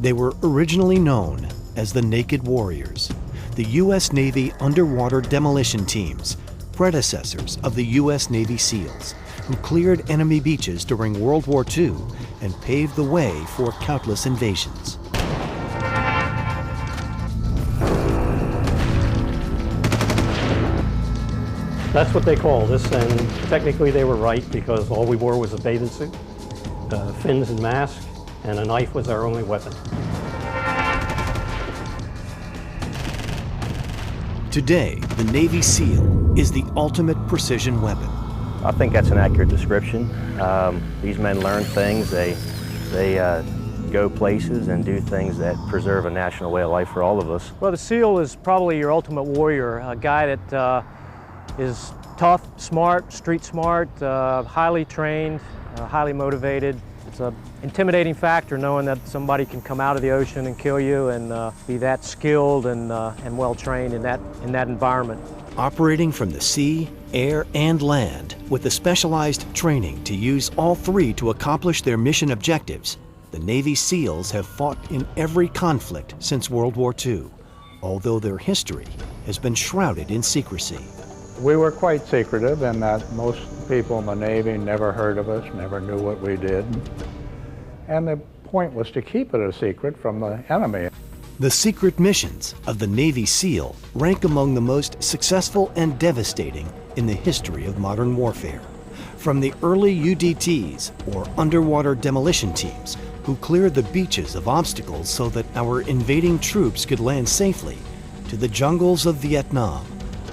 They were originally known as the Naked Warriors, the U.S. Navy underwater demolition teams, predecessors of the U.S. Navy SEALs, who cleared enemy beaches during World War II and paved the way for countless invasions. That's what they called us, and technically they were right because all we wore was a bathing suit, fins and mask, and a knife was our only weapon. Today, the Navy SEAL is the ultimate precision weapon. I think that's an accurate description. These men learn things, they go places and do things that preserve a national way of life for all of us. Well, the SEAL is probably your ultimate warrior, a guy that is tough, smart, street smart, highly trained, highly motivated. It's an intimidating factor knowing that somebody can come out of the ocean and kill you and be that skilled and well trained in that environment. Operating from the sea, air, and land, with the specialized training to use all three to accomplish their mission objectives, the Navy SEALs have fought in every conflict since World War II, although their history has been shrouded in secrecy. We were quite secretive in that most people in the Navy never heard of us, never knew what we did. And the point was to keep it a secret from the enemy. The secret missions of the Navy SEAL rank among the most successful and devastating in the history of modern warfare. From the early UDTs, or underwater demolition teams, who cleared the beaches of obstacles so that our invading troops could land safely, to the jungles of Vietnam,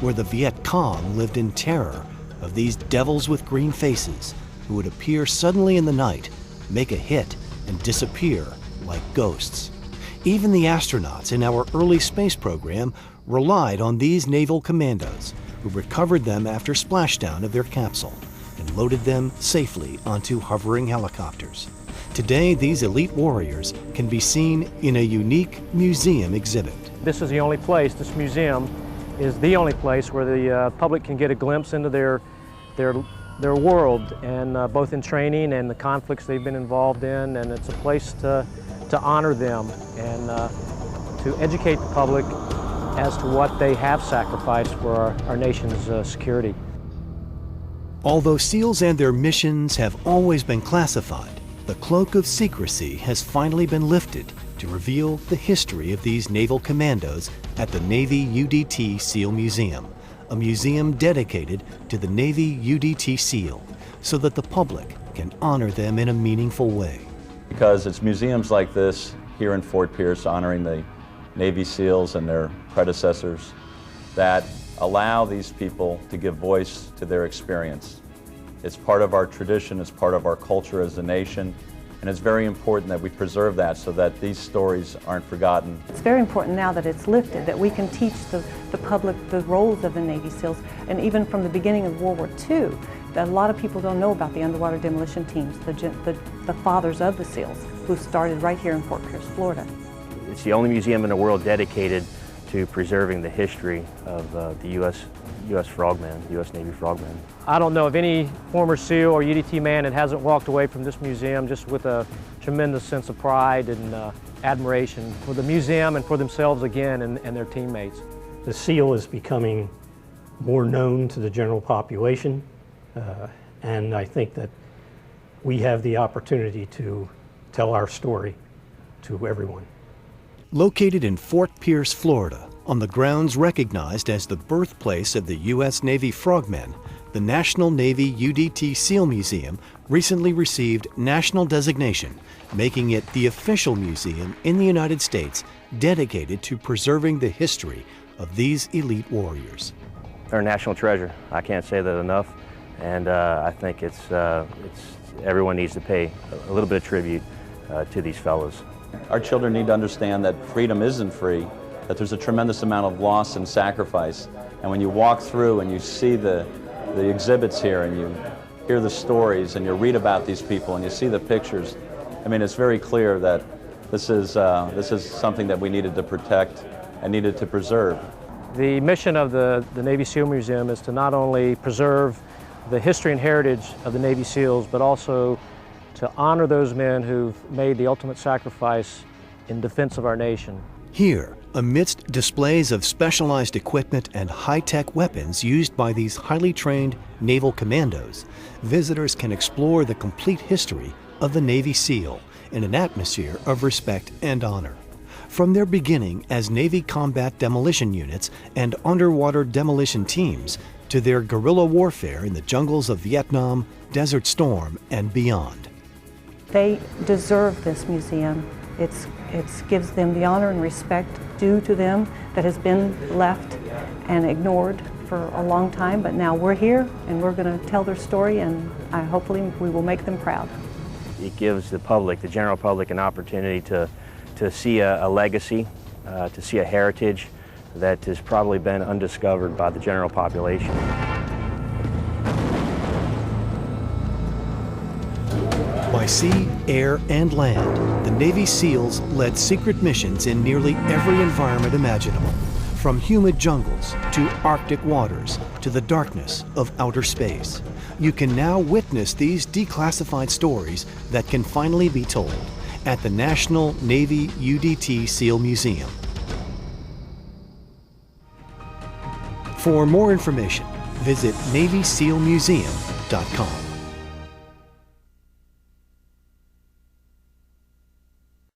where the Viet Cong lived in terror of these devils with green faces who would appear suddenly in the night, make a hit, and disappear like ghosts. Even the astronauts in our early space program relied on these naval commandos, who recovered them after splashdown of their capsule and loaded them safely onto hovering helicopters. Today, these elite warriors can be seen in a unique museum exhibit. This is the only place, this museum is the only place where the public can get a glimpse into their world, and both in training and the conflicts they've been involved in, and it's a place to honor them and to educate the public as to what they have sacrificed for our nation's security. Although SEALs and their missions have always been classified, the cloak of secrecy has finally been lifted to reveal the history of these naval commandos at the Navy UDT SEAL Museum, a museum dedicated to the Navy UDT SEAL, so that the public can honor them in a meaningful way. Because it's museums like this here in Fort Pierce honoring the Navy SEALs and their predecessors that allow these people to give voice to their experience. It's part of our tradition, it's part of our culture as a nation, and it's very important that we preserve that so that these stories aren't forgotten. It's very important now that it's lifted, that we can teach the public the roles of the Navy SEALs, and even from the beginning of World War II, that a lot of people don't know about the underwater demolition teams, the fathers of the SEALs, who started right here in Fort Pierce, Florida. It's the only museum in the world dedicated to preserving the history of the U.S. frogman, U.S. Navy frogman. I don't know of any former SEAL or UDT man that hasn't walked away from this museum just with a tremendous sense of pride and admiration for the museum and for themselves again and their teammates. The SEAL is becoming more known to the general population, and I think that we have the opportunity to tell our story to everyone. Located in Fort Pierce, Florida, on the grounds recognized as the birthplace of the U.S. Navy frogmen, the National Navy UDT SEAL Museum recently received national designation, making it the official museum in the United States dedicated to preserving the history of these elite warriors. They're a national treasure. I can't say that enough, and I think everyone needs to pay a little bit of tribute to these fellows. Our children need to understand that freedom isn't free, that there's a tremendous amount of loss and sacrifice. And when you walk through and you see the exhibits here and you hear the stories and you read about these people and you see the pictures, I mean, it's very clear that this is something that we needed to protect and needed to preserve. The mission of the Navy SEAL Museum is to not only preserve the history and heritage of the Navy SEALs, but also to honor those men who've made the ultimate sacrifice in defense of our nation. Here, amidst displays of specialized equipment and high-tech weapons used by these highly trained naval commandos, visitors can explore the complete history of the Navy SEAL in an atmosphere of respect and honor. From their beginning as Navy combat demolition units and underwater demolition teams to their guerrilla warfare in the jungles of Vietnam, Desert Storm, and beyond. They deserve this museum. It gives them the honor and respect due to them that has been left and ignored for a long time, but now we're here and we're going to tell their story, and hopefully we will make them proud. It gives the public, the general public, an opportunity to see a legacy, to see a heritage that has probably been undiscovered by the general population. By sea, air, and land, the Navy SEALs led secret missions in nearly every environment imaginable, from humid jungles to Arctic waters to the darkness of outer space. You can now witness these declassified stories that can finally be told at the National Navy UDT SEAL Museum. For more information, visit NavySealMuseum.com.